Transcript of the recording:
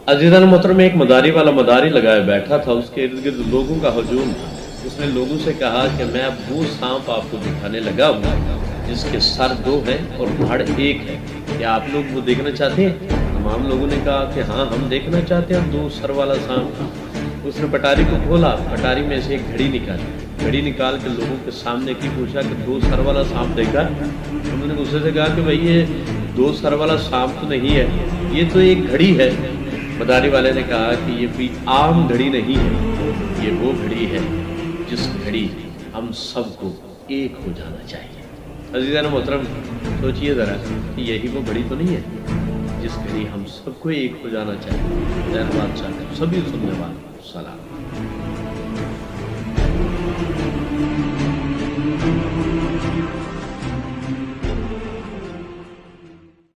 अजीज़ान मोहतरम एक मदारी वाला मदारी लगाए बैठा था, उसके इर्द गिर्द लोगों का हजूम था। उसने लोगों से कहा कि मैं अब वो सांप आपको दिखाने लगा हूँ जिसके सर 2 हैं और धड़ 1 है। क्या आप लोग वो देखना चाहते हैं? तमाम लोगों ने कहा कि हाँ, हम देखना चाहते हैं 2 सर वाला सांप। उसने पटारी को खोला, पटारी में से एक घड़ी निकाली, घड़ी निकाल के लोगों के सामने की, पूछा कि 2 सर वाला सांप देखा? उन्होंने गुस्से से कहा कि भाई ये 2 सर वाला सांप तो नहीं है, ये तो एक घड़ी है। मदारी वाले ने कहा कि ये कोई आम घड़ी नहीं है, ये वो घड़ी है जिस घड़ी हम सबको एक हो जाना चाहिए। अज़ीज़ान मोहतरम, सोचिए ज़रा कि यही वो घड़ी तो नहीं है जिस घड़ी हम सबको एक हो जाना चाहिए। धन्यवाद। सभी सुनने वालों सलाम।